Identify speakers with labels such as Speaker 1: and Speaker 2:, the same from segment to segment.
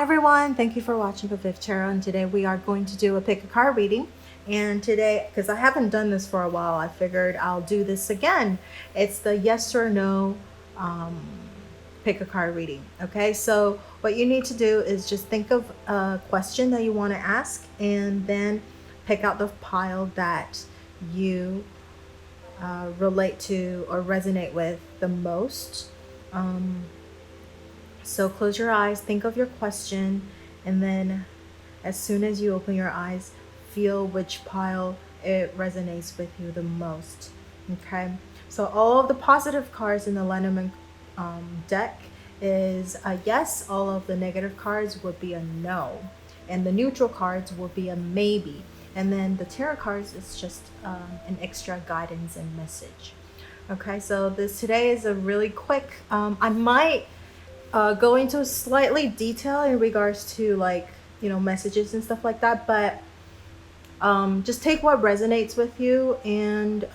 Speaker 1: everyone, thank you for watching avivTarot, and today we are going to do a pick a card reading. And today, because I haven't done this for a while, I figured I'll do this again. It's the yes or no pick a card reading. Okay, so what you need to do is just think of a question that you want to ask and then pick out the pile that you relate to or resonate with the most. So close your eyes, think of your question, and then as soon as you open your eyes, feel which pile it resonates with you the most. Okay, so all of the positive cards in the lenormand deck is a yes, all of the negative cards would be a no, and the neutral cards will be a maybe, and then the tarot cards is just an extra guidance and message. Okay, so today is a really quick, I might go into slightly detail in regards to messages and stuff like that, but just take what resonates with you, and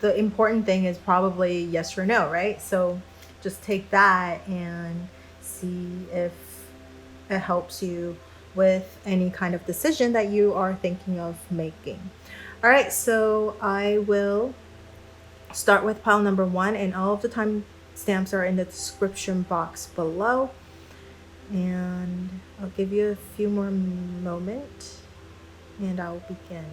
Speaker 1: the important thing is probably yes or no, right? So just take that and see if it helps you with any kind of decision that you are thinking of making. All right, so I will start with pile number 1, and all of the time stamps are in the description box below, and I'll give you a few more moments and I'll begin.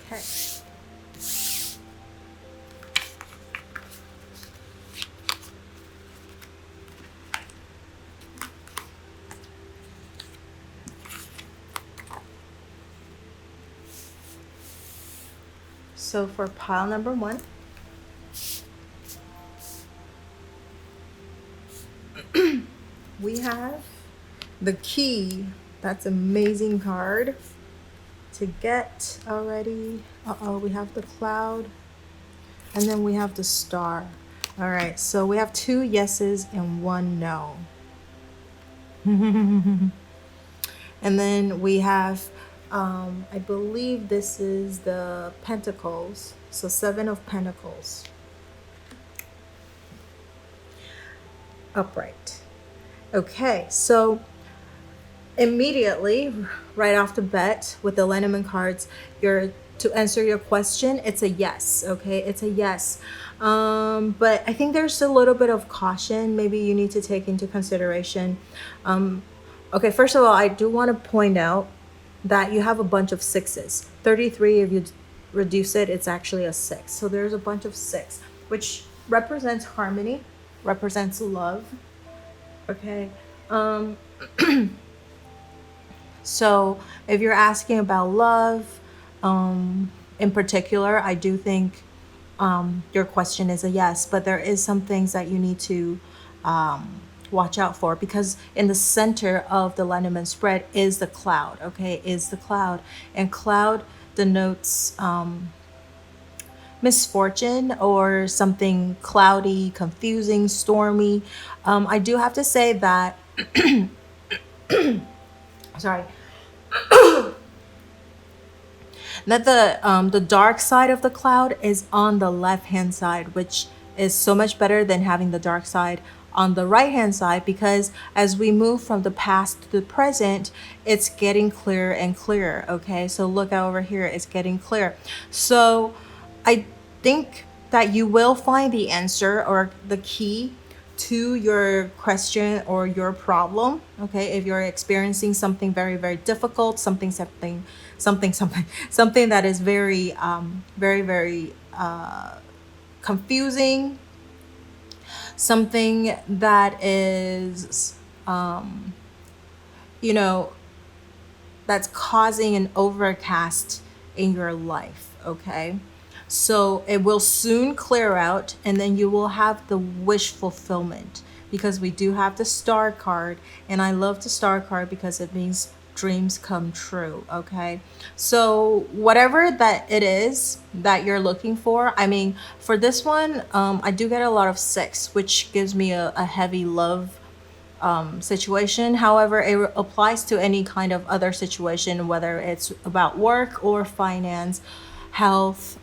Speaker 1: Okay. So for pile number 1, we have the key. That's an amazing card to get already. We have the cloud, and then we have the star. All right, so we have 2 yeses and 1 no. And then we have I believe this is the Pentacles, so 7 of Pentacles. Upright. Okay, so immediately, right off the bat, with the lenormand cards, to answer your question, it's a yes. Okay, it's a yes. But I think there's a little bit of caution maybe you need to take into consideration. Okay, first of all, I do want to point out that you have a bunch of 6s. 33, if you reduce it, it's actually a 6. So there's a bunch of 6, which represents harmony, represents love. Okay. So if you're asking about love, in particular, I do think your question is a yes, but there is some things that you need to watch out for, because in the center of the lenormand spread is the cloud. Okay, is the cloud, and cloud denotes misfortune or something cloudy, confusing, stormy. I do have to say that sorry that the dark side of the cloud is on the left hand side, which is so much better than having the dark side on the right hand side, because as we move from the past to the present, it's getting clearer and clearer. Okay, so look over here, it's getting clear. So I think that you will find the answer or the key to your question or your problem. Okay, if you're experiencing something very, very difficult, something that is very very confusing, something that is that's causing an overcast in your life. Okay, so it will soon clear out, and then you will have the wish fulfillment, because we do have the star card, and I love the star card because it means dreams come true. Okay, so whatever that it is that you're looking for, I mean, for this one, I do get a lot of 6, which gives me a heavy love situation. However, it applies to any kind of other situation, whether it's about work or finance, health,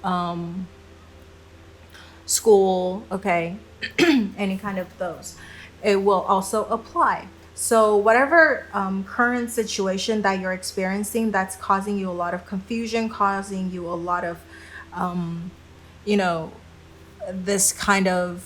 Speaker 1: school. Okay. any kind of those, it will also apply. So whatever current situation that you're experiencing that's causing you a lot of confusion, causing you a lot of, this kind of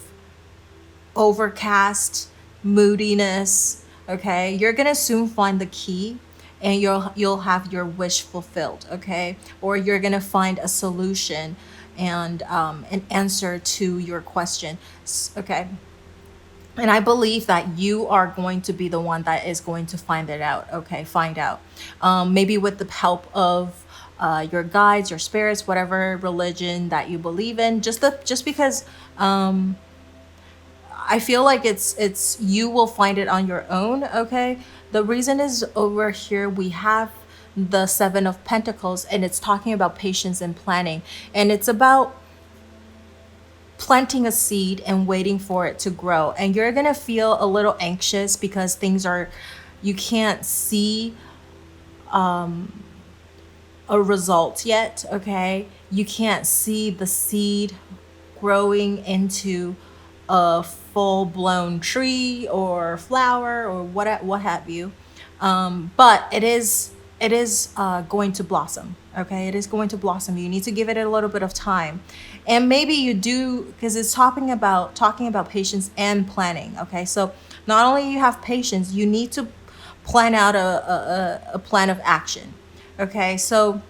Speaker 1: overcast moodiness, okay, you're gonna soon find the key and you'll have your wish fulfilled, okay? Or you're gonna find a solution and an answer to your question, okay? And I believe that you are going to be the one that is going to find it out, okay? Find out. Maybe with the help of your guides, your spirits, whatever religion that you believe in. Just because I feel like it's you will find it on your own, okay? The reason is over here we have the Seven of Pentacles, and it's talking about patience and planning, and it's about planting a seed and waiting for it to grow. And you're gonna feel a little anxious because you can't see a result yet, okay? You can't see the seed growing into a full-blown tree or flower or what have you, but it is going to blossom, okay? It is going to blossom. You need to give it a little bit of time, and maybe you do, because it's talking about patience and planning, okay? So not only you have patience, you need to plan out a plan of action, okay? So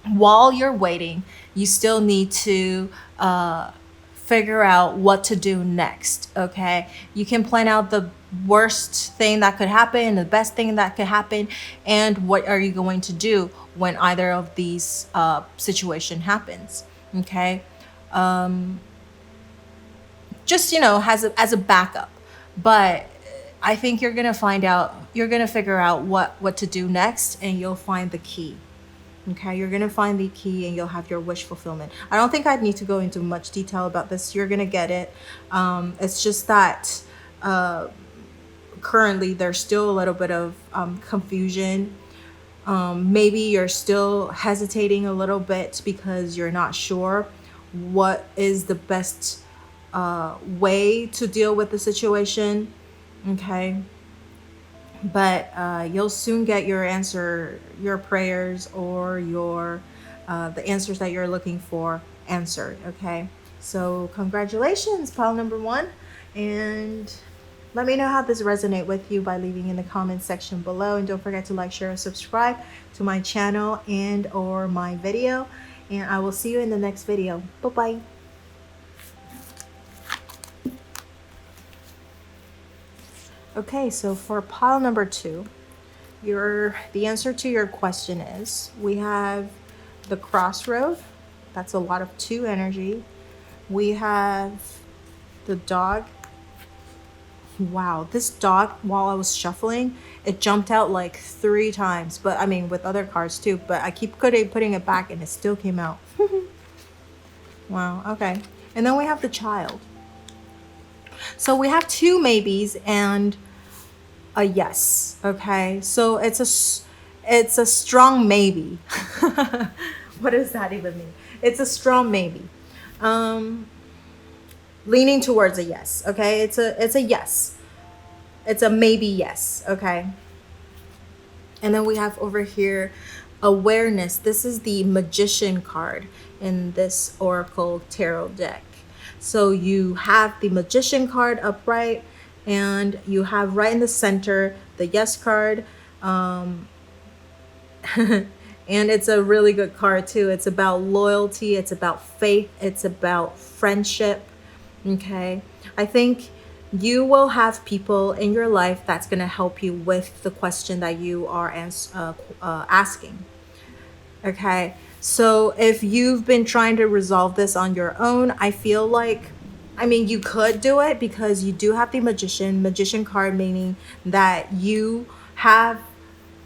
Speaker 1: while you're waiting, you still need to figure out what to do next, okay? You can plan out the worst thing that could happen, the best thing that could happen, and what are you going to do when either of these situation happens, okay? Just, as a backup. But I think you're gonna figure out what to do next, and you'll find the key. Okay, you're gonna find the key and you'll have your wish fulfillment. I don't think I'd need to go into much detail about this. You're gonna get it. It's just that currently there's still a little bit of confusion. Maybe you're still hesitating a little bit because you're not sure what is the best way to deal with the situation. Okay. But you'll soon get your answer, your prayers, or the answers that you're looking for answered, okay? So congratulations, pile number 1. And let me know how this resonates with you by leaving in the comments section below. And don't forget to like, share, and subscribe to my channel and or my video. And I will see you in the next video. Bye-bye. Okay, so for pile number 2, the answer to your question is, we have the Crossroad. That's a lot of 2 energy. We have the dog. Wow, this dog, while I was shuffling, it jumped out like 3 times. But I mean, with other cards too. But I keep putting it back and it still came out. Wow, okay. And then we have the Child. So we have 2 maybes and a yes, okay? So it's a strong maybe. What does that even mean? It's a strong maybe. Leaning towards a yes, okay? It's a yes. It's a maybe yes, okay? And then we have over here awareness. This is the Magician card in this Oracle Tarot deck. So you have the Magician card upright, and you have right in the center the yes card. And it's a really good card too. It's about loyalty, it's about faith, it's about friendship, okay? I think you will have people in your life that's going to help you with the question that you are asking, okay? So if you've been trying to resolve this on your own, I feel like, you could do it because you do have the Magician card, meaning that you have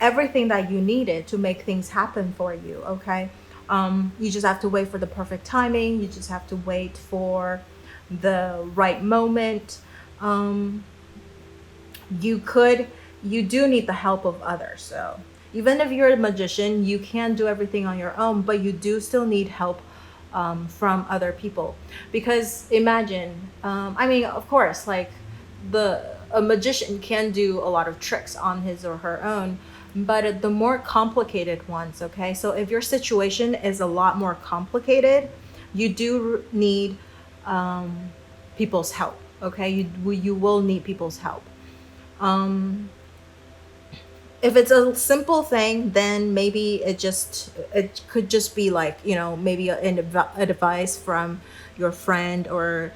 Speaker 1: everything that you needed to make things happen for you, okay? You just have to wait for the perfect timing. You just have to wait for the right moment. You do need the help of others. So even if you're a magician, you can't do everything on your own, but you do still need help from other people. Because imagine, I mean, of course, like a magician can do a lot of tricks on his or her own, but the more complicated ones, okay? So if your situation is a lot more complicated, you do need people's help, okay? You will need people's help. If it's a simple thing, then maybe it could just be like, maybe an advice from your friend or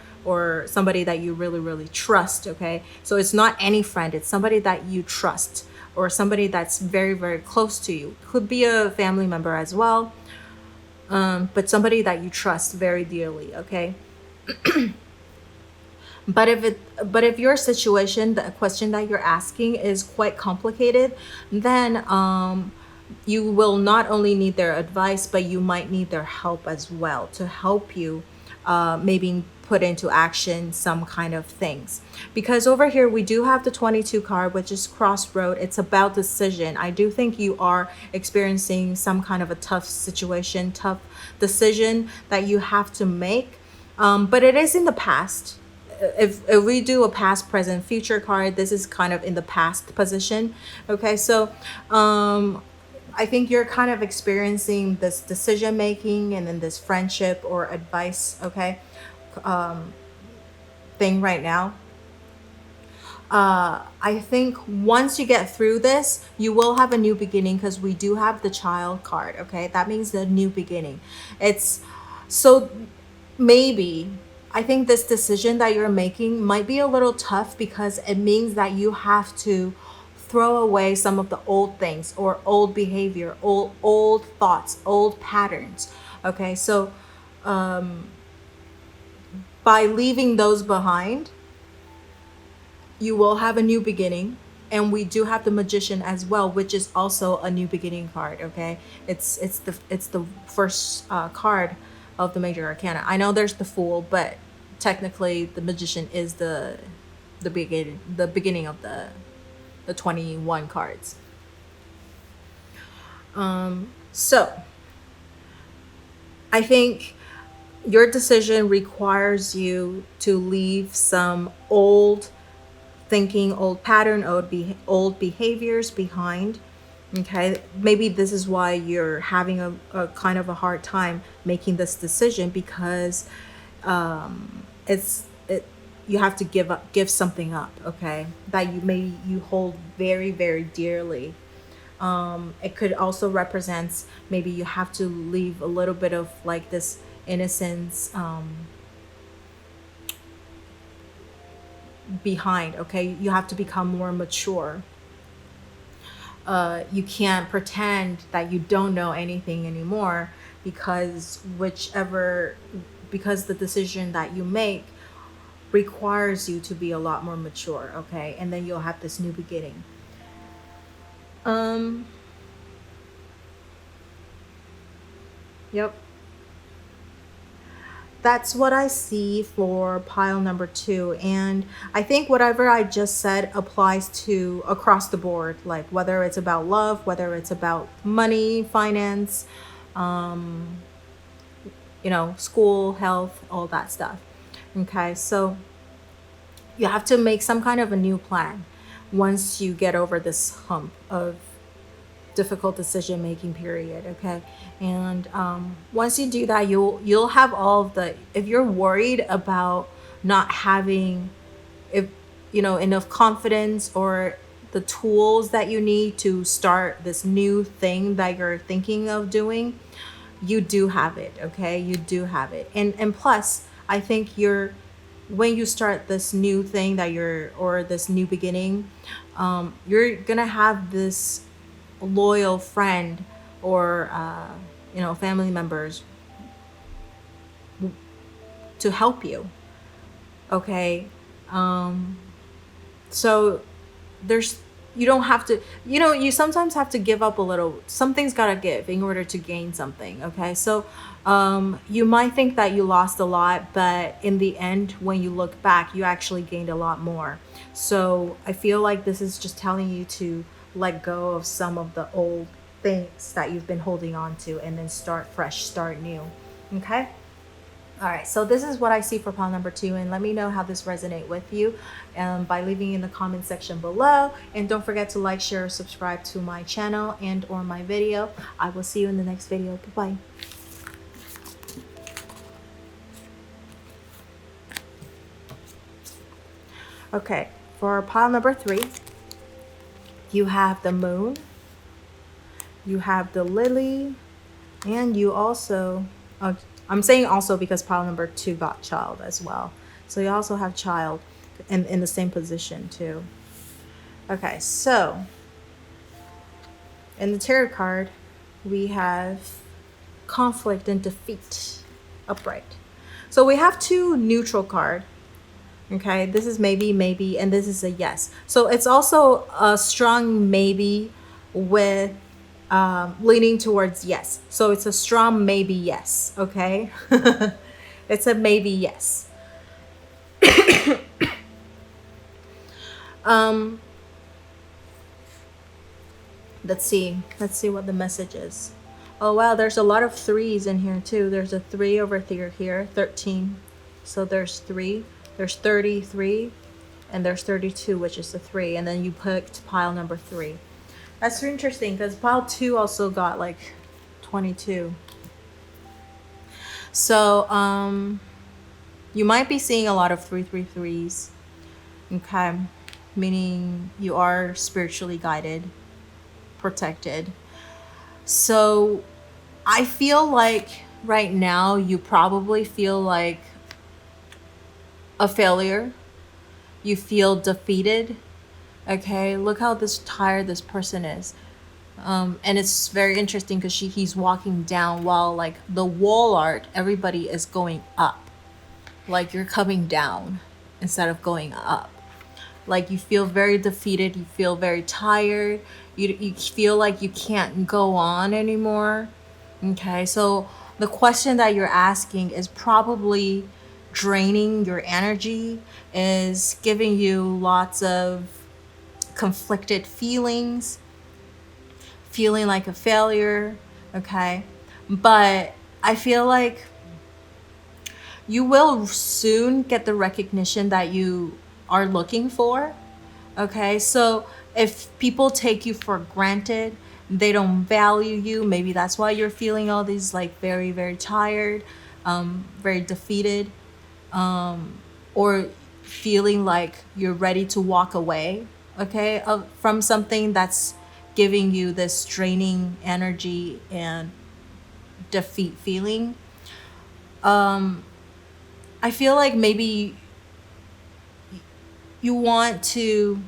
Speaker 1: somebody that you really, really trust, okay? So it's not any friend, it's somebody that you trust or somebody that's very, very close to you. Could be a family member as well, but somebody that you trust very dearly, okay? But if your situation, the question that you're asking is quite complicated, then you will not only need their advice, but you might need their help as well to help you maybe put into action some kind of things. Because over here we do have the 22 card, which is crossroad. It's about decision. I do think you are experiencing some kind of a tough situation, tough decision that you have to make, but it is in the past. If we do a past, present, future card, this is kind of in the past position, okay? So I think you're kind of experiencing this decision making and then this friendship or advice, okay, thing right now. I think once you get through this, you will have a new beginning, because we do have the child card, okay? That means the new beginning. It's so maybe I think this decision that you're making might be a little tough, because it means that you have to throw away some of the old things or old behavior, old thoughts, old patterns, okay? So by leaving those behind, you will have a new beginning. And we do have the Magician as well, which is also a new beginning card, okay? It's the first card of the major arcana. I know there's the Fool, but technically the Magician is the beginning of the 21 cards. So I think your decision requires you to leave some old thinking, old pattern, old behaviors behind. Okay, maybe this is why you're having a kind of a hard time making this decision, because you have to give something up, okay, that you hold very, very dearly. It could also represent maybe you have to leave a little bit of like this innocence behind, okay? You have to become more mature. You can't pretend that you don't know anything anymore, because the decision that you make requires you to be a lot more mature, okay? And then you'll have this new beginning. Yep. That's what I see for pile number 2. And I think whatever I just said applies to across the board, like whether it's about love, whether it's about money, finance, school, health, all that stuff. Okay, so you have to make some kind of a new plan once you get over this hump of difficult decision making period, okay? And once you do that, you'll have all of the, if you're worried about not having enough confidence or the tools that you need to start this new thing that you're thinking of doing, you do have it, okay? You do have it. And plus, I think when you start this new thing or this new beginning, you're gonna have this loyal friend or family members to help you, okay? So you don't have to, you sometimes have to give up a little. Something's gotta give in order to gain something, okay? So you might think that you lost a lot, but in the end, when you look back, you actually gained a lot more. So I feel like this is just telling you to let go of some of the old things that you've been holding on to, and then start fresh, start new, okay? All right, so this is what I see for pile number 2, and let me know how this resonates with you by leaving in the comment section below. And don't forget to like, share, subscribe to my channel and or my video. I will see you in the next video. Bye-bye. Okay, for pile number 3, you have the moon, you have the lily, and you also... I'm saying also because pile number 2 got child as well. So you also have child in the same position too. Okay, so in the tarot card, we have conflict and defeat upright. So we have 2 neutral card. Okay, this is maybe, and this is a yes. So it's also a strong maybe with leaning towards yes. So it's a strong maybe yes, okay? It's a maybe yes. Let's see what the message is. Oh wow, there's a lot of 3s in here too. There's a 3 over here, 13. So there's 3, there's 33, and there's 32, which is the 3, and then you picked pile number 3. That's interesting because pile 2 also got like 22. So you might be seeing a lot of 333s. Okay, meaning you are spiritually guided, protected. So I feel like right now you probably feel like a failure. You feel defeated. Okay, look how tired this person is. And it's very interesting because he's walking down while like the wall art, everybody is going up. Like you're coming down instead of going up. Like you feel very defeated, you feel very tired, you feel like you can't go on anymore. Okay, so the question that you're asking is probably draining your energy, is giving you lots of conflicted feelings, feeling like a failure. Okay, but I feel like you will soon get the recognition that you are looking for. Okay, so if people take you for granted, they don't value you, maybe that's why you're feeling all these like very, very tired, very defeated, or feeling like you're ready to walk away, okay, from something that's giving you this draining energy and defeat feeling. I feel like maybe you want to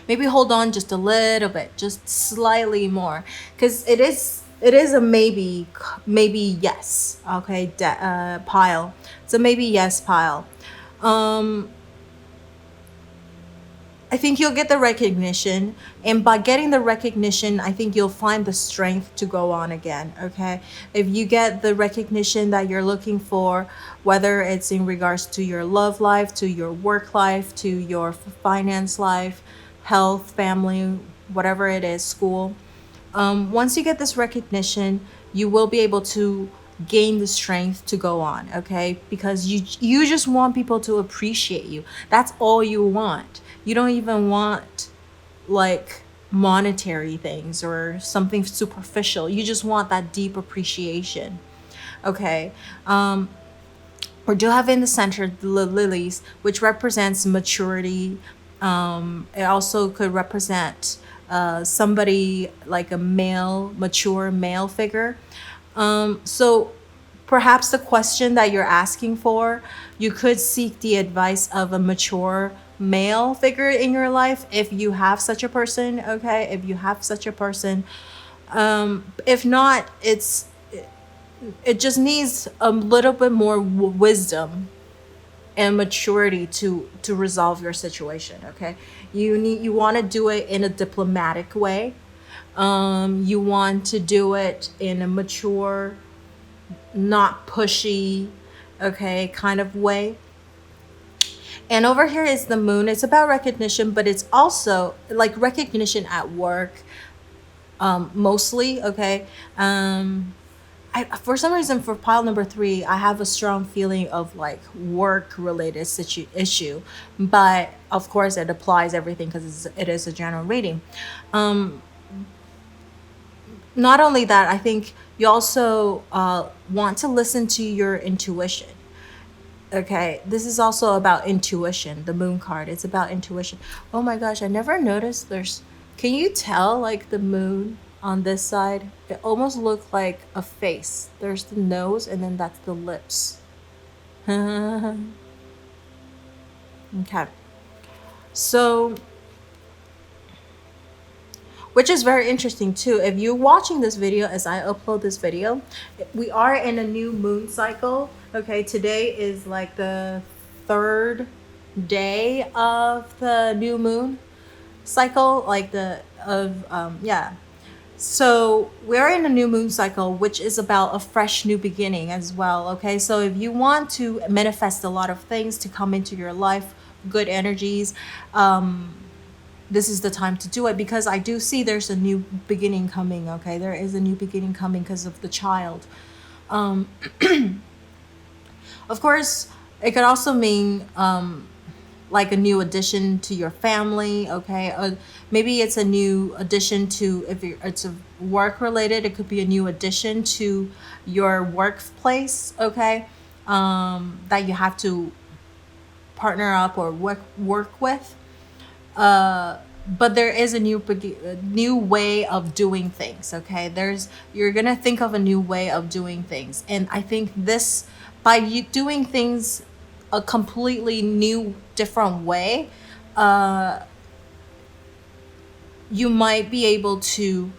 Speaker 1: maybe hold on just a little bit, just slightly more, because it is a maybe yes, okay, pile. It's a maybe yes pile. I think you'll get the recognition, and by getting the recognition, I think you'll find the strength to go on again, okay? If you get the recognition that you're looking for, whether it's in regards to your love life, to your work life, to your finance life, health, family, whatever it is, school, once you get this recognition, you will be able to gain the strength to go on, okay? Because you just want people to appreciate you. That's all you want. You don't even want like monetary things or something superficial. You just want that deep appreciation, okay? We do have in the center the lilies, which represents maturity. It also could represent somebody like a mature male figure. So perhaps the question that you're asking for, you could seek the advice of a mature male figure in your life if you have such a person, okay? If you have such a person. If not, it just needs a little bit more wisdom and maturity to resolve your situation, okay? You want to do it in a diplomatic way. You want to do it in a mature, not pushy, okay, kind of way. And over here is the moon. It's about recognition, but it's also like recognition at work, mostly, okay? for some reason, for pile number 3, I have a strong feeling of like work related issue, but of course it applies everything because it is a general reading. Not only that, I think you also want to listen to your intuition. Okay, this is also about intuition. The moon card, it's about intuition. Oh my gosh, I never noticed can you tell like the moon on this side? It almost looked like a face. There's the nose and then that's the lips. Okay. So, which is very interesting too. If you're watching this video as I upload this video, we are in a new moon cycle. Okay, today is like the 3rd day of the new moon cycle, like so we're in a new moon cycle, which is about a fresh new beginning as well. Okay, so if you want to manifest a lot of things to come into your life, good energies, this is the time to do it, because I do see there's a new beginning coming. Okay, there is a new beginning coming because of the child. Of course, it could also mean like a new addition to your family. Okay, maybe it's a new addition to, if it's a work related, it could be a new addition to your workplace. Okay, that you have to partner up or work with. But there is a new way of doing things. Okay, you're gonna think of a new way of doing things, and I think this, by you doing things a completely new, different way, you might be able to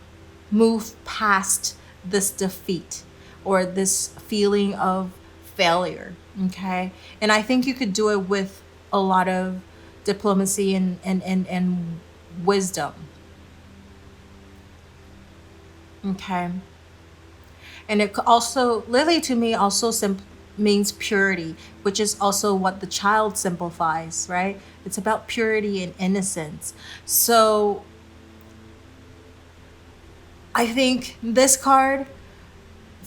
Speaker 1: move past this defeat or this feeling of failure. Okay, and I think you could do it with a lot of diplomacy and wisdom. Okay, and it also, Lily to me also means purity, which is also what the child simplifies, right? It's about purity and innocence. So I think this card,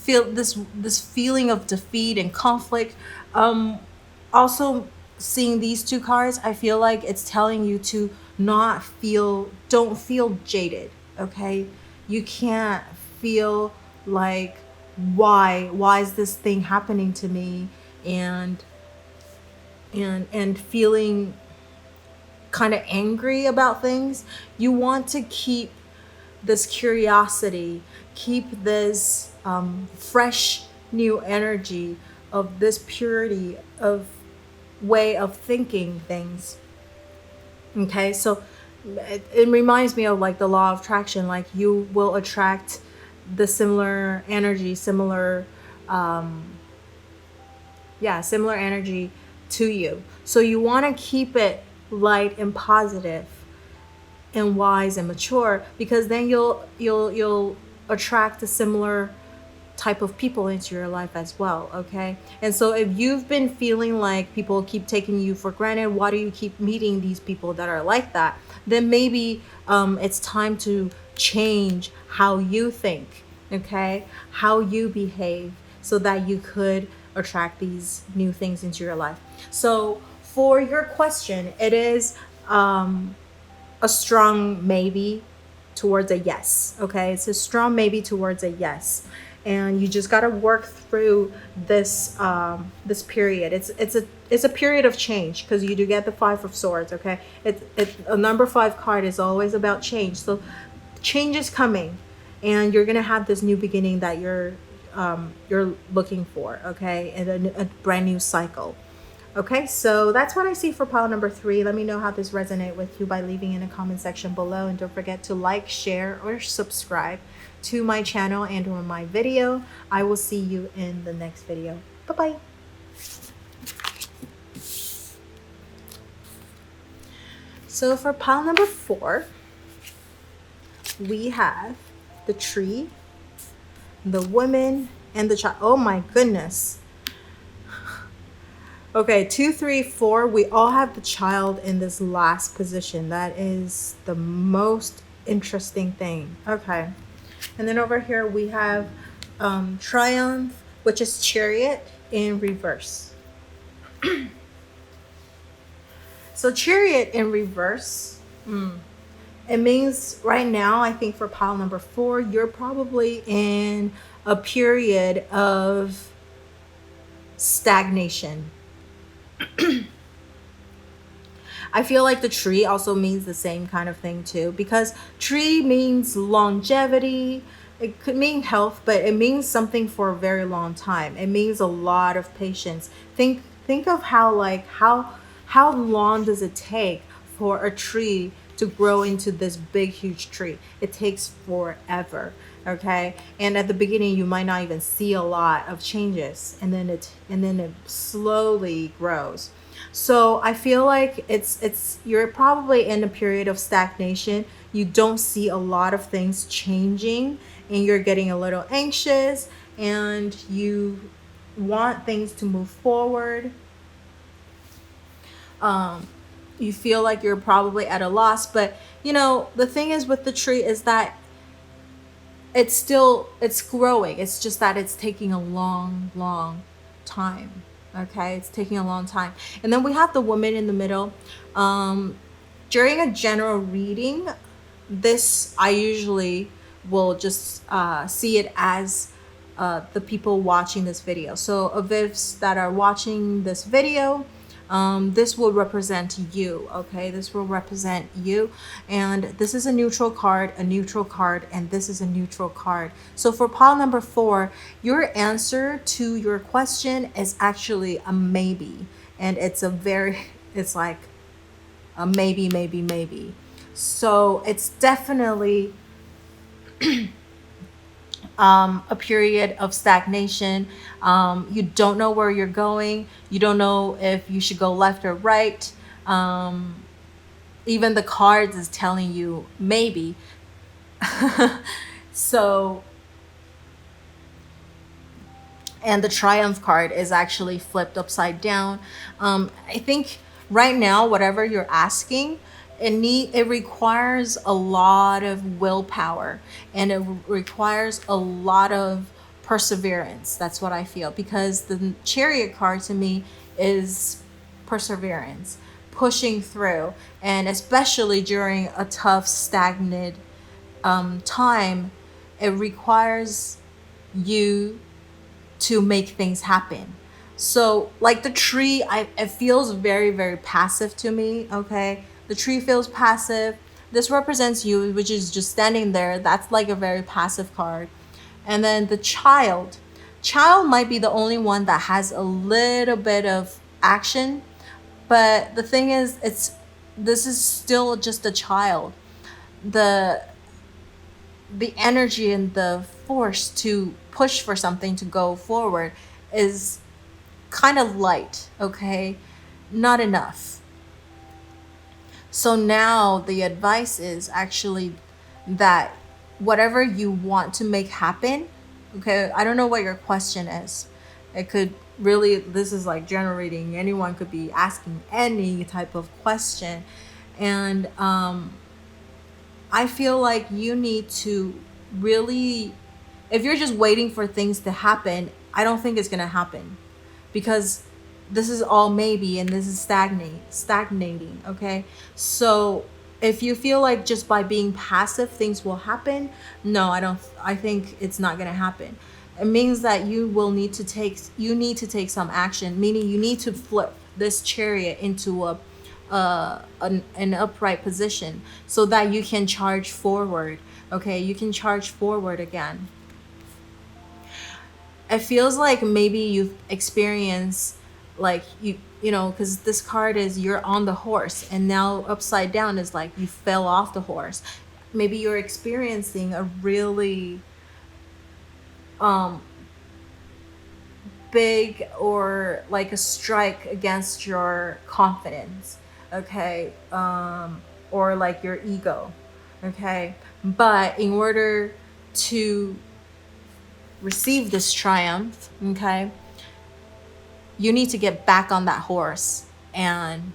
Speaker 1: this feeling of defeat and conflict, also seeing these 2 cards, I feel like it's telling you to don't feel jaded. Okay, you can't feel like, why is this thing happening to me, and feeling kind of angry about things. You want to keep this curiosity, keep this fresh new energy of this purity of way of thinking things. Okay, so it reminds me of like the law of attraction. Like, you will attract the similar energy, similar energy to you. So you want to keep it light and positive and wise and mature, because then you'll attract a similar type of people into your life as well. Okay, and so if you've been feeling like people keep taking you for granted, why do you keep meeting these people that are like that? Then maybe it's time to change how you think, okay, how you behave, so that you could attract these new things into your life. So for your question, it is a strong maybe towards a yes. Okay, it's a strong maybe towards a yes, and you just got to work through this this period. It's a period of change, because you do get the 5 of Swords. Okay, a number 5 card is always about change. So change is coming, and you're gonna have this new beginning that you're looking for. Okay, and a brand new cycle. Okay, so that's what I see for pile number 3. Let me know how this resonates with you by leaving in a comment section below, and don't forget to like, share, or subscribe to my channel and or my video. I will see you in the next video. Bye-bye. So for pile number 4, we have the tree, the woman, and the child. Oh my goodness. Okay, 2, 3, 4, we all have the child in this last position. That is the most interesting thing. Okay, and then over here we have Triumph, which is Chariot in reverse. So Chariot in reverse, it means right now, I think for pile number 4, you're probably in a period of stagnation. I feel like the tree also means the same kind of thing too, because tree means longevity. It could mean health, but it means something for a very long time. It means a lot of patience. Think of how long does it take for a tree to grow into this big huge tree? It takes forever. Okay, and at the beginning you might not even see a lot of changes, and then it slowly grows. So I feel like you're probably in a period of stagnation. You don't see a lot of things changing, and you're getting a little anxious, and you want things to move forward. You feel like you're probably at a loss, but the thing is with the tree is that it's growing. It's just that it's taking a long time. Okay, it's taking a long time. And then we have the woman in the middle. During a general reading, this I usually will just see it as the people watching this video. So avivs that are watching this video, this will represent you. Okay, this will represent you, and this is a neutral card, and this is a neutral card. So for pile number 4, your answer to your question is actually a maybe, and it's like a maybe. So it's definitely a period of stagnation. You don't know where you're going. You don't know if you should go left or right. Even the cards is telling you maybe. So, and the Triumph card is actually flipped upside down. I think right now, whatever you're asking, it requires a lot of willpower, and it requires a lot of perseverance. That's what I feel, because the Chariot card to me is perseverance, pushing through, and especially during a tough, stagnant time, it requires you to make things happen. So like the tree, it feels very, very passive to me. Okay, the tree feels passive. This represents you, which is just standing there. That's like a very passive card. And then the child might be the only one that has a little bit of action, but the thing is, this is still just a child. The energy and the force to push for something to go forward is kind of light. Okay, not enough. So now the advice is actually that whatever you want to make happen, okay, I don't know what your question is. It could really, this is like general reading. Anyone could be asking any type of question. And I feel like you need to really, if you're just waiting for things to happen, I don't think it's going to happen, because this is all maybe, and this is stagnating. Okay, so if you feel like just by being passive things will happen, no, I think it's not going to happen. It means that you need to take some action, meaning you need to flip this Chariot into an upright position so that you can charge forward. Okay, you can charge forward again. It feels like maybe you've experienced, like you know, because this card is you're on the horse, and now upside down is like you fell off the horse. Maybe you're experiencing a really big, or like a strike against your confidence. Okay, or like your ego. Okay, but in order to receive this triumph, okay, you need to get back on that horse and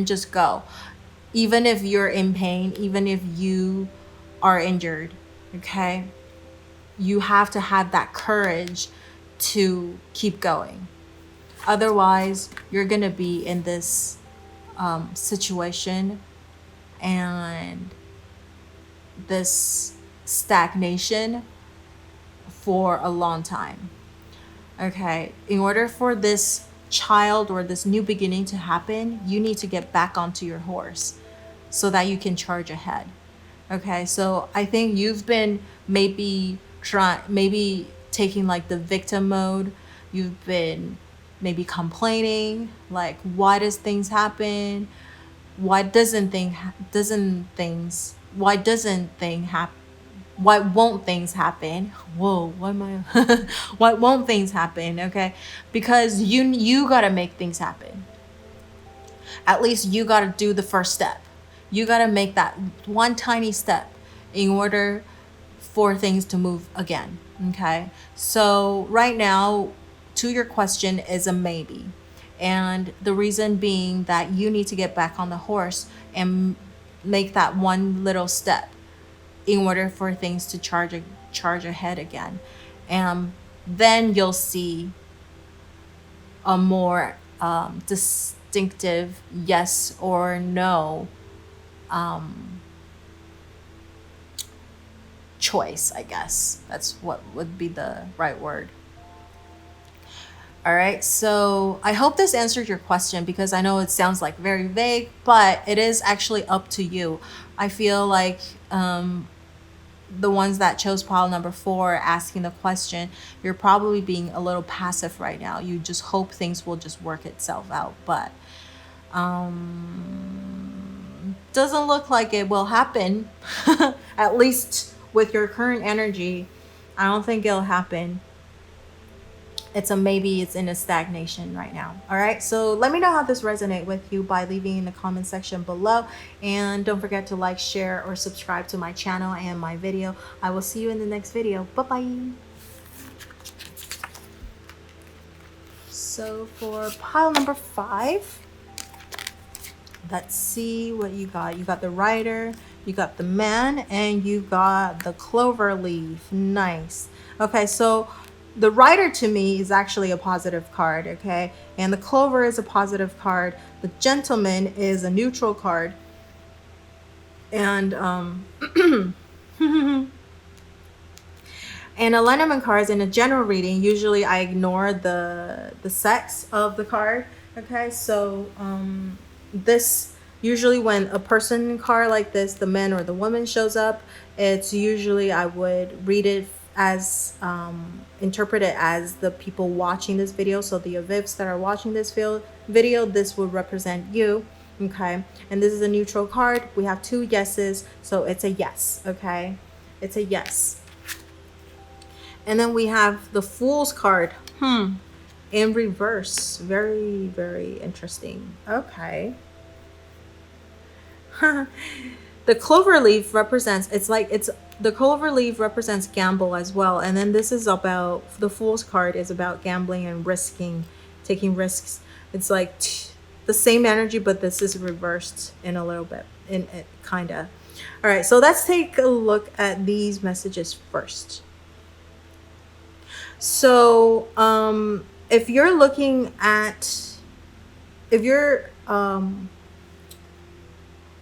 Speaker 1: just go, even if you're in pain, even if you are injured. Okay, you have to have that courage to keep going. Otherwise, you're going to be in this situation and this stagnation for a long time. Okay, in order for this child or this new beginning to happen, you need to get back onto your horse so that you can charge ahead. Okay, so I think you've been maybe taking like the victim mode. You've been maybe complaining, like, why does things happen? Why won't things happen? Whoa, why won't things happen? Okay, because you gotta make things happen. At least you gotta do the first step. You gotta make that one tiny step in order for things to move again. Okay, so right now, to your question, is a maybe. And the reason being that you need to get back on the horse and make that one little step in order for things to charge ahead again. And then you'll see a more distinctive yes or no choice, I guess. That's what would be the right word. All right, so I hope this answered your question, because I know it sounds like very vague, but it is actually up to you. I feel like the ones that chose pile number 4 asking the question, you're probably being a little passive right now. You just hope things will just work itself out, but doesn't look like it will happen. At least with your current energy, I don't think it'll happen. It's a maybe. It's in a stagnation right now. All right, so let me know how this resonates with you by leaving in the comment section below, and don't forget to like, share, or subscribe to my channel and my video. I will see you in the next video. Bye bye. So for pile number 5, let's see what you got. You got the Rider, you got the Man, and you got the Clover leaf. Nice. Okay, so the Rider to me is actually a positive card, okay? And the Clover is a positive card. The Gentleman is a neutral card. And and a lenormand cards in a general reading, usually I ignore the sex of the card, okay? So this usually when a person card like this, the man or the woman shows up, it's usually I would read it as interpret it as the people watching this video. So the avivs that are watching this video, this would represent you, okay? And this is a neutral card. We have 2 yeses, so it's a yes, okay? It's a yes. And then we have the Fool's card in reverse. Very, very interesting. Okay. The clover leaf represents, the clover leaf represents gamble as well. And then this is about, the Fool's card is about gambling and taking risks. It's like the same energy, but this is reversed in a little bit, in it kinda. All right, so let's take a look at these messages first. So if you're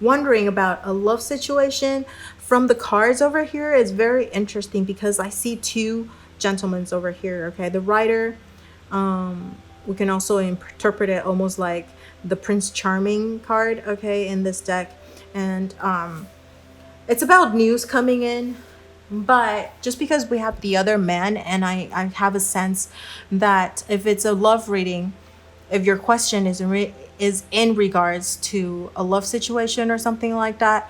Speaker 1: wondering about a love situation, from the cards over here is very interesting, because I see 2 gentlemen over here, okay? The Rider, we can also interpret it almost like the Prince Charming card, okay, in this deck. And it's about news coming in, but just because we have the other man, and I have a sense that if it's a love reading, if your question is in regards to a love situation or something like that,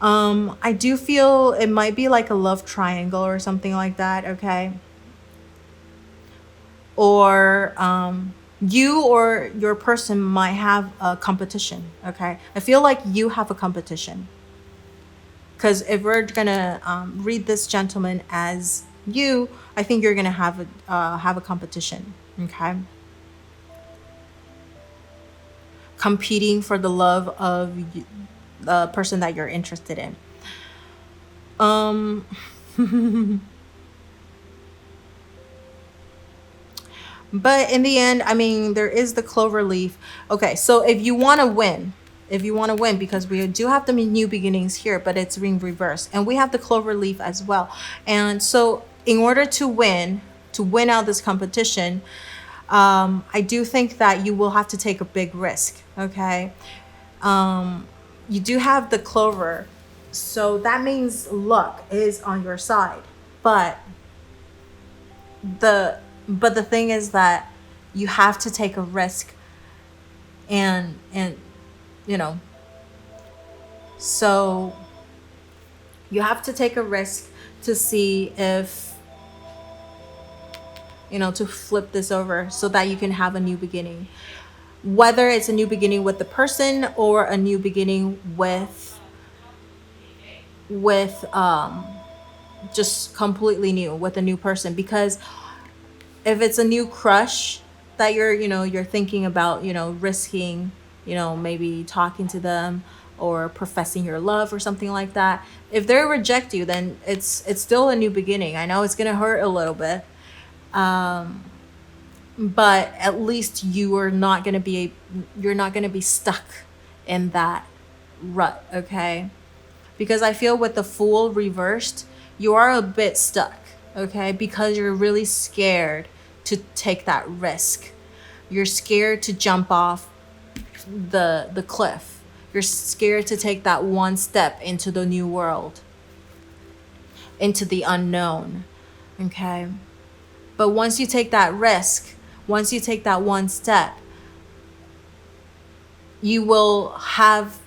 Speaker 1: I do feel it might be like a love triangle or something like that, okay? Or you or your person might have a competition, okay? I feel like you have a competition, because if we're gonna read this gentleman as you, I think you're gonna have a competition, okay? Competing for the love of the person that you're interested in. But in the end, I mean, there is the clover leaf. Okay, so if you want to win, because we do have the new beginnings here, but it's in reverse, and we have the clover leaf as well. And so in order to win out this competition, I do think that you will have to take a big risk. Okay, you do have the clover, so that means luck is on your side. But the thing is that you have to take a risk, and you know, so you have to take a risk to see if, you know, to flip this over so that you can have a new beginning, whether it's a new beginning with the person or a new beginning with just completely new with a new person. Because if it's a new crush that you're thinking about, risking, maybe talking to them or professing your love or something like that, if they reject you, then it's still a new beginning. I know it's gonna hurt a little bit, but at least you're not gonna be stuck in that rut, okay? Because I feel with the Fool reversed, you are a bit stuck, okay? Because you're really scared to take that risk. You're scared to jump off the cliff. You're scared to take that one step into the new world, into the unknown, okay? But once you take that risk, once you take that one step, you will have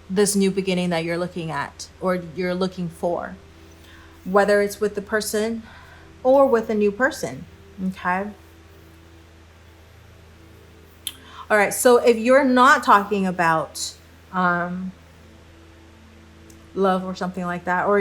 Speaker 1: this new beginning that you're looking at or you're looking for, whether it's with the person or with a new person, okay? All right, so if you're not talking about love or something like that, or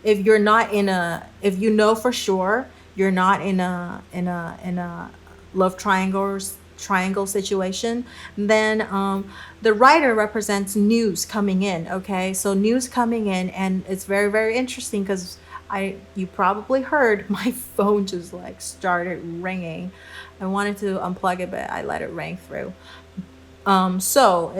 Speaker 1: if you know for sure you're not in a love triangle situation, then the writer represents news coming in, okay? So news coming in, and it's very, very interesting because you probably heard my phone just like started ringing. I wanted to unplug it, but I let it ring through. So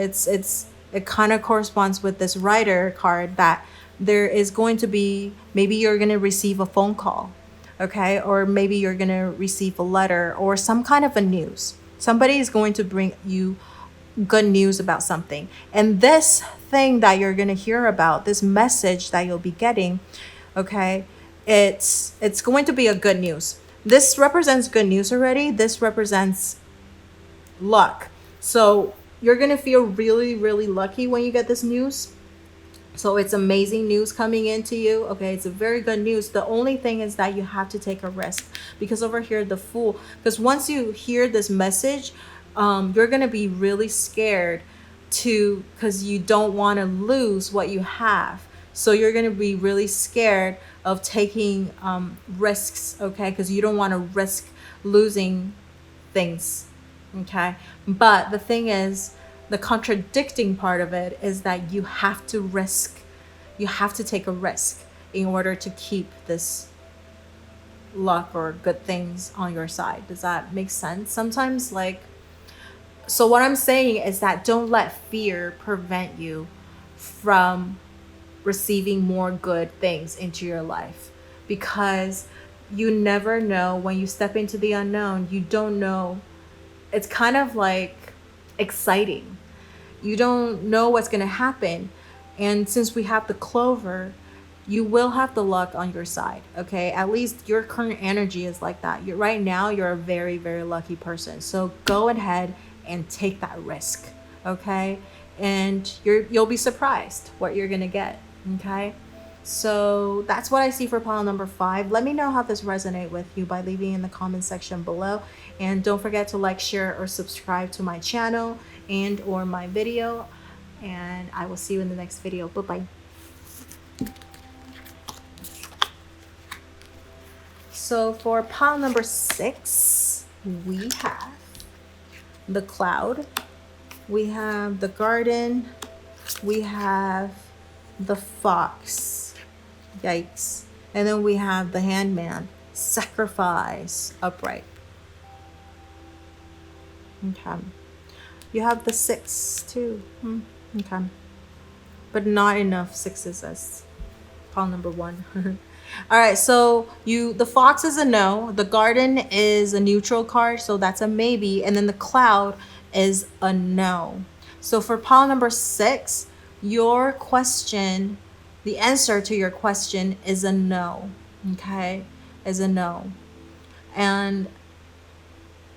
Speaker 1: it kind of corresponds with this writer card that there is going to be, maybe you're going to receive a phone call, okay? Or maybe you're going to receive a letter or some kind of a news. Somebody is going to bring you good news about something. And this thing that you're going to hear about, this message that you'll be getting, okay, it's going to be a good news. This represents good news already. This represents luck. So you're going to feel really, really lucky when you get this news. So it's amazing news coming into you. Okay, it's a very good news. The only thing is that you have to take a risk, because over here, the Fool, because once you hear this message, you're going to be really scared because you don't want to lose what you have. So you're going to be really scared of taking risks, okay? Because you don't want to risk losing things, okay? But the thing is, the contradicting part of it is that you have to risk. You have to take a risk in order to keep this luck or good things on your side. Does that make sense? Sometimes, so what I'm saying is that don't let fear prevent you from receiving more good things into your life, because you never know when you step into the unknown. You don't know. It's kind of like exciting. You don't know what's going to happen. And since we have the clover, you will have the luck on your side, okay? At least your current energy is like that. Right now, you're a very, very lucky person. So go ahead and take that risk, okay? And you'll be surprised what you're going to get, okay? So that's what I see for pile number 5. Let me know how this resonates with you by leaving in the comment section below. And don't forget to like, share, or subscribe to my channel and or my video. And I will see you in the next video. Bye-bye. So for pile number 6, we have the Cloud. We have the Garden. We have the Fox. Yikes. And then we have the Hangman, Sacrifice, Upright. Okay. You have the 6 too. Okay. But not enough 6s as pile number 1. All right, so the fox is a no, the garden is a neutral card, so that's a maybe, and then the cloud is a no. So for pile number 6, your question, the answer to your question is a no. Okay, is a no. And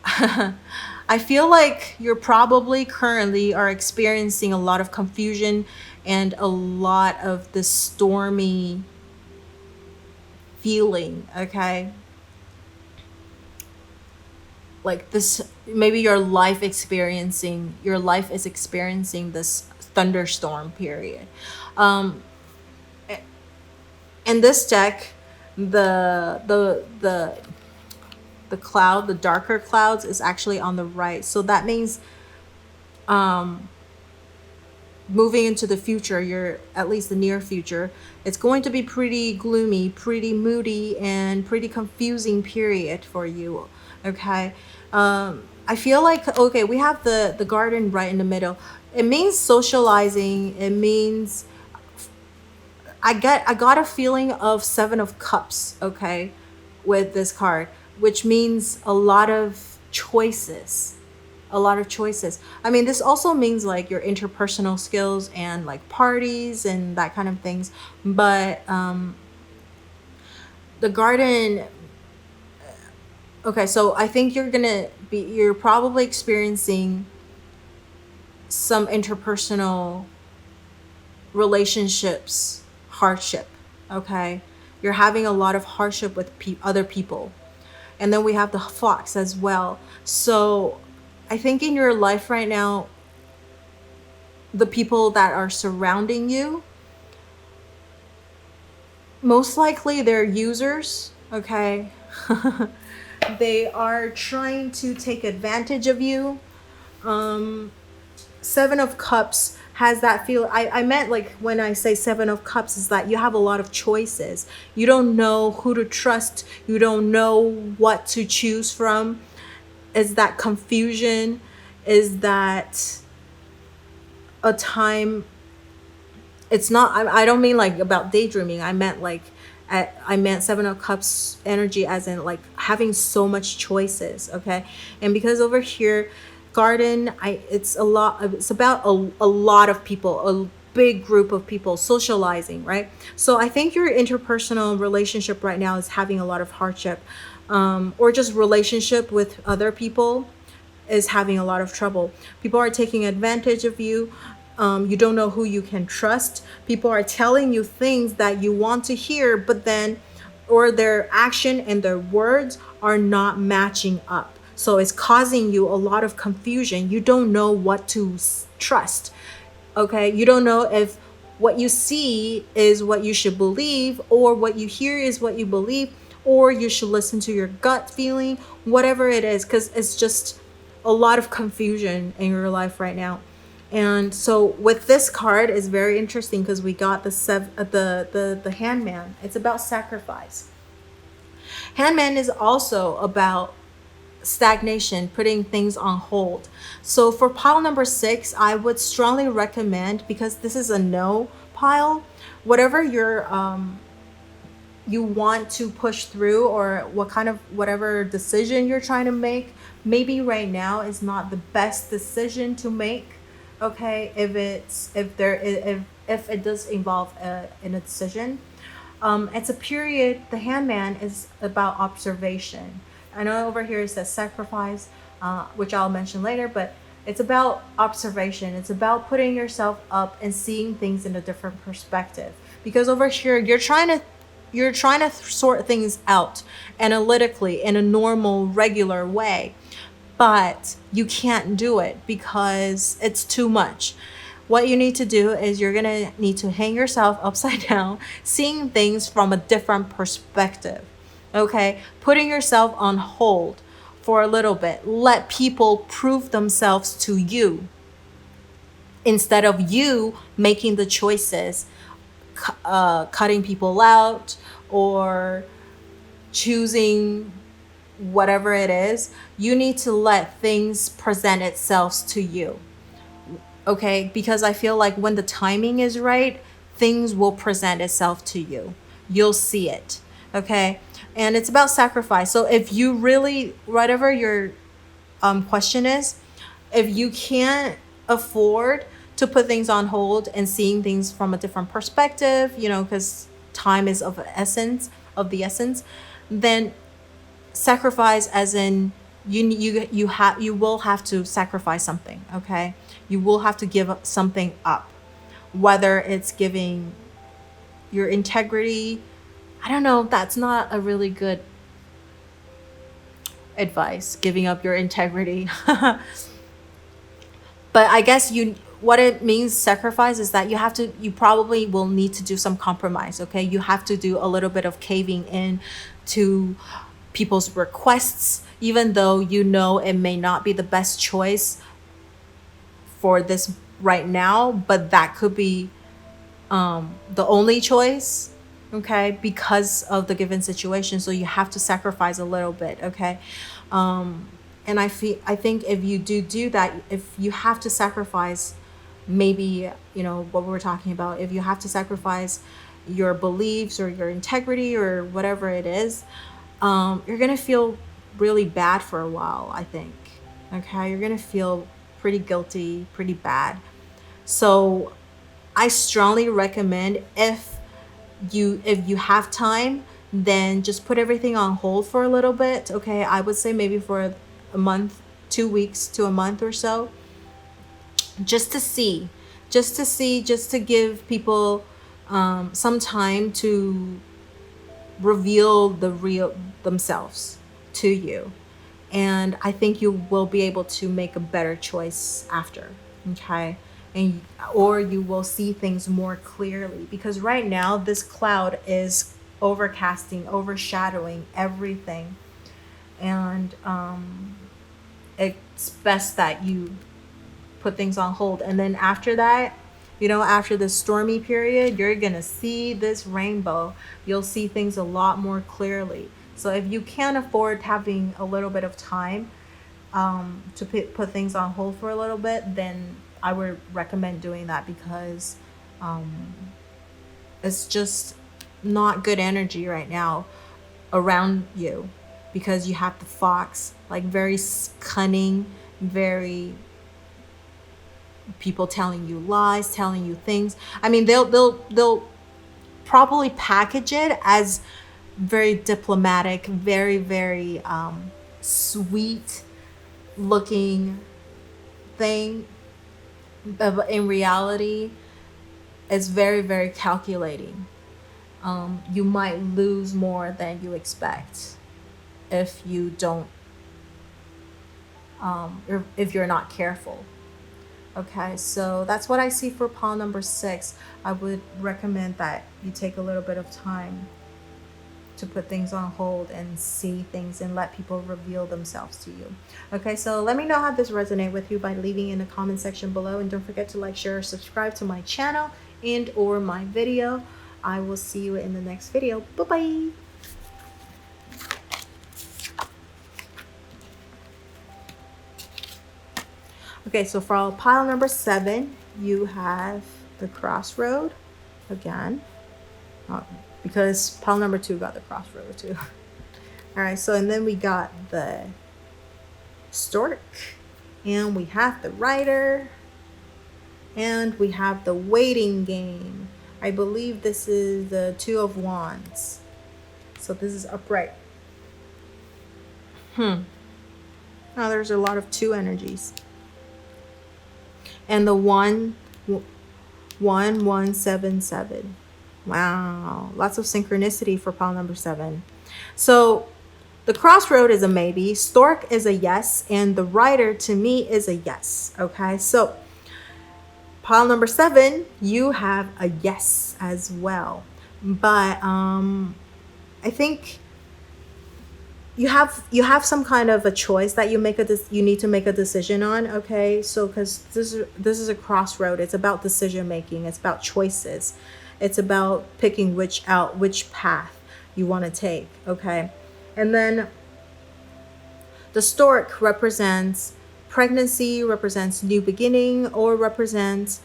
Speaker 1: I feel like you're probably currently are experiencing a lot of confusion and a lot of this stormy feeling, okay? Like this, maybe your life is experiencing this thunderstorm period. In this deck, the cloud, the darker clouds, is actually on the right. So that means moving into the future, at least the near future, it's going to be pretty gloomy, pretty moody, and pretty confusing period for you. Okay. I feel like, okay, we have the garden right in the middle. It means socializing. It means I got a feeling of 7 of Cups, okay, with this card, which means a lot of choices. I mean, this also means like your interpersonal skills and like parties and that kind of things. But the garden, okay, so I think you're probably experiencing some interpersonal relationships hardship, okay? You're having a lot of hardship with other people. And then we have the fox as well. So I think in your life right now, the people that are surrounding you, most likely they're users, okay? They are trying to take advantage of you. 7 of Cups has that feel. I meant, like, when I say 7 of Cups, is that you have a lot of choices. You don't know who to trust. You don't know what to choose from. Is that confusion? Is that a time? It's not, I don't mean like about daydreaming. I meant 7 of Cups energy as in like having so much choices, okay? And because over here, garden, it's about a lot of people, a big group of people socializing, right? So I think your interpersonal relationship right now is having a lot of hardship, or just relationship with other people is having a lot of trouble. People are taking advantage of you. You don't know who you can trust. People are telling you things that you want to hear, but then, or their action and their words are not matching up. So it's causing you a lot of confusion. You don't know what to trust. Okay, you don't know if what you see is what you should believe, or what you hear is what you believe, or you should listen to your gut feeling, whatever it is, because it's just a lot of confusion in your life right now. And so with this card, is very interesting because we got the Hangman. It's about sacrifice. Hangman is also about stagnation, putting things on hold. So for pile number 6, I would strongly recommend, because this is a no pile, whatever you want to push through, or whatever decision you're trying to make, maybe right now is not the best decision to make. Okay, if it does involve in a decision, it's a period. The Hangman is about observation. I know over here it says sacrifice, which I'll mention later, but it's about observation. It's about putting yourself up and seeing things in a different perspective. Because over here you're trying to sort things out analytically in a normal, regular way. But you can't do it because it's too much. What you need to do is you're going to need to hang yourself upside down, seeing things from a different perspective. Okay? Putting yourself on hold for a little bit. Let people prove themselves to you instead of you making the choices, cutting people out or choosing whatever it is, you need to let things present itself to you. Okay, because I feel like when the timing is right, things will present itself to you. You'll see it. Okay, and it's about sacrifice. So if you really, whatever your question is, if you can't afford to put things on hold and seeing things from a different perspective, you know, because time is of the essence, then sacrifice, as in you will have to sacrifice something. Okay, you will have to give something up, whether it's giving your integrity. I don't know, that's not a really good advice, giving up your integrity. But I guess what it means, sacrifice, is that you probably will need to do some compromise. Okay, you have to do a little bit of caving in to people's requests, even though you know it may not be the best choice for this right now, but that could be the only choice. Okay, because of the given situation, so you have to sacrifice a little bit. Okay, and I think if you do that, if you have to sacrifice, maybe, you know, what we were talking about, if you have to sacrifice your beliefs or your integrity or whatever it is, you're gonna feel really bad for a while, I think. Okay, you're gonna feel pretty guilty, pretty bad. So I strongly recommend, if you have time, then just put everything on hold for a little bit. Okay, I would say maybe for a month, 2 weeks to a month or so, just to give people some time to reveal the real themselves to you. And I think you will be able to make a better choice after. Okay, or you will see things more clearly, because right now this cloud is overshadowing everything. And it's best that you put things on hold, and then after that, you know, after the stormy period, you're gonna see this rainbow. You'll see things a lot more clearly. So if you can't afford having a little bit of time to put things on hold for a little bit, then I would recommend doing that, because it's just not good energy right now around you, because you have the fox, like very cunning, very people telling you lies, telling you things. I mean, they'll probably package it as very diplomatic, very, very sweet looking thing, but in reality, it's very, very calculating. You might lose more than you expect if you don't, if you're not careful. Okay, so that's what I see for pile number 6. I would recommend that you take a little bit of time to put things on hold and see things and let people reveal themselves to you. Okay, so let me know how this resonates with you by leaving in the comment section below, and don't forget to like, share, or subscribe to my channel and or my video. I will see you in the next video. Bye-bye. Okay, so for pile number 7, you have the crossroad again, because pile number 2 got the crossroad too. All right, so and then we got the stork, and we have the rider, and we have the waiting game. I believe this is the 2 of Wands. So this is upright. Now there's a lot of 2 energies. And the 1177. Wow, lots of synchronicity for pile number 7. So the crossroad is a maybe, stork is a yes, and the rider to me is a yes. Okay, so pile number 7, you have a yes as well, but I think you have some kind of a choice that you need to make a decision on. Okay, so because this is a crossroad, it's about decision making, it's about choices, it's about picking which path you want to take. Okay, and then The stork represents pregnancy, represents new beginning, or represents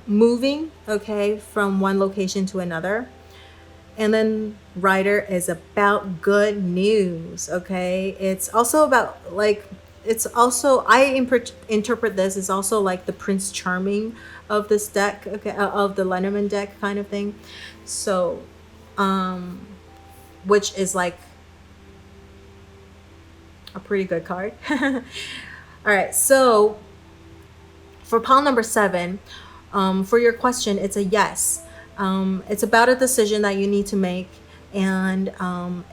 Speaker 1: moving, okay, from one location to another. And then rider is about good news, okay? It's also about it's also, interpret this as also like the Prince Charming of this deck, okay, of the Lenormand deck kind of thing. So, which is like a pretty good card. All right, so for pile number 7, for your question, it's a yes. It's about a decision that you need to make, and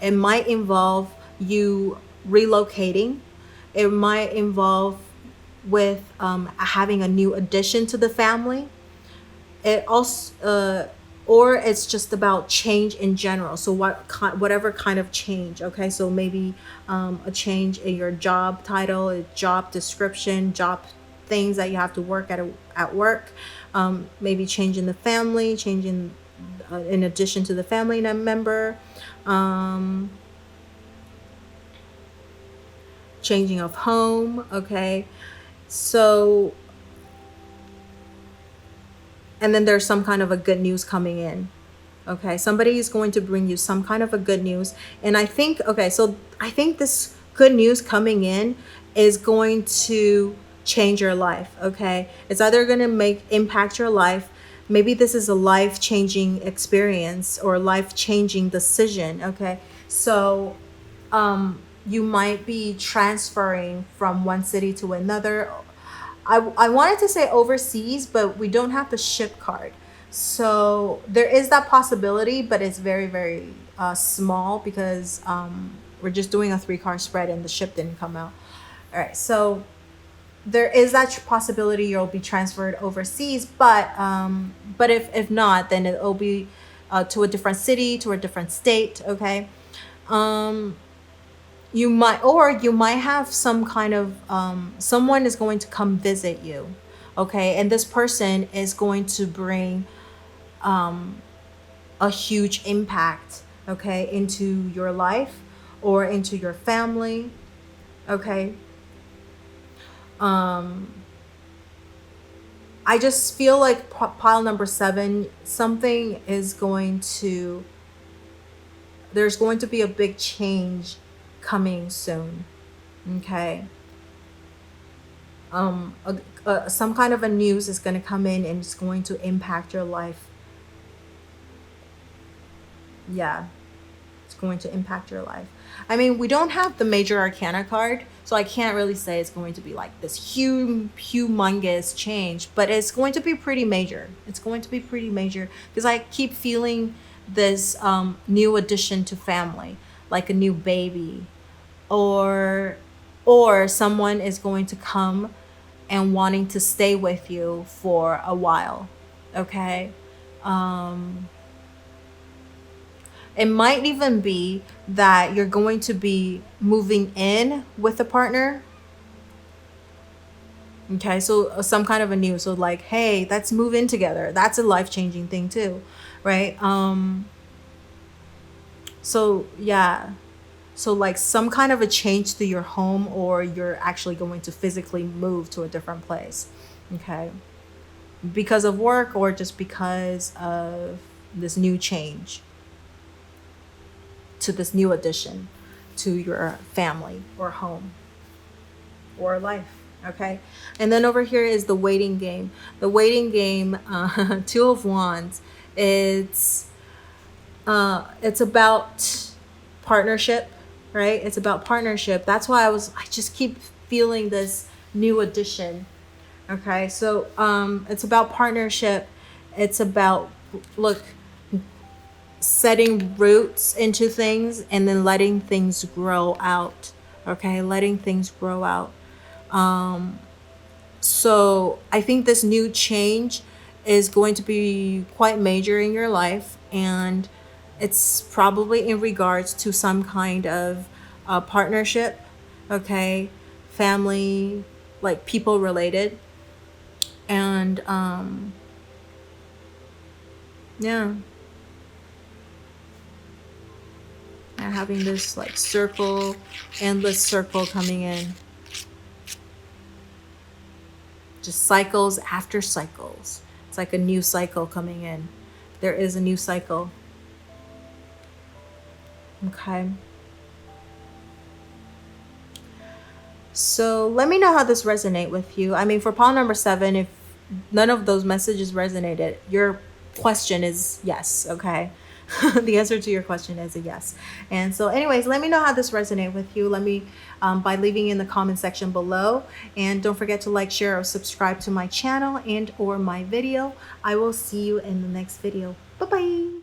Speaker 1: it might involve you relocating. It might involve with having a new addition to the family. It also, or it's just about change in general. So whatever kind of change, okay? So maybe a change in your job title, a job description, job things that you have to work at work. Maybe change in the family, changing in addition to the family member, changing of home, okay? So, and then there's some kind of a good news coming in, okay? Somebody is going to bring you some kind of a good news. And I think, okay, so I think this good news coming in is going to change your life, okay? It's either going to impact your life. Maybe this is a life-changing experience or life-changing decision, okay? So you might be transferring from one city to another. I wanted to say overseas, but we don't have the ship card. So there is that possibility, but it's very, very small because we're just doing a 3-card spread and the ship didn't come out. All right, so there is that possibility you'll be transferred overseas, but if not, then it'll be to a different city, to a different state, okay? You might have some kind of someone is going to come visit you, okay? And this person is going to bring a huge impact, okay, into your life or into your family, okay? I just feel like pile number 7, there's going to be a big change coming soon, okay? Some kind of a news is going to come in and it's going to impact your life. Yeah, it's going to impact your life. I mean, we don't have the major arcana card, so I can't really say it's going to be like this humongous change, but it's going to be pretty major. It's going to be pretty major because I keep feeling this new addition to family, like a new baby, or someone is going to come and wanting to stay with you for a while, okay? It might even be that you're going to be moving in with a partner. Okay, so some kind of a news. So like, hey, let's move in together. That's a life-changing thing too, right? So yeah. So like some kind of a change to your home, or you're actually going to physically move to a different place. Okay. Because of work or just because of this new change, to this new addition to your family or home or life, okay? And then over here is the waiting game. The waiting game, 2 of Wands. It's about partnership, right? It's about partnership. That's why I just keep feeling this new addition, okay? So it's about partnership. It's about, setting roots into things and then letting things grow out, okay? Letting things grow out. So I think this new change is going to be quite major in your life, and it's probably in regards to some kind of partnership, okay? Family, like people related. And yeah. And having this like circle, endless circle coming in. Just cycles after cycles. It's like a new cycle coming in. There is a new cycle. Okay. So let me know how this resonates with you. I mean, for pile number 7, if none of those messages resonated, your question is yes, okay? The answer to your question is a yes. And so anyways, let me know how this resonates with you. Let me by leaving in the comment section below. And don't forget to like, share, or subscribe to my channel and or my video. I will see you in the next video. Bye-bye.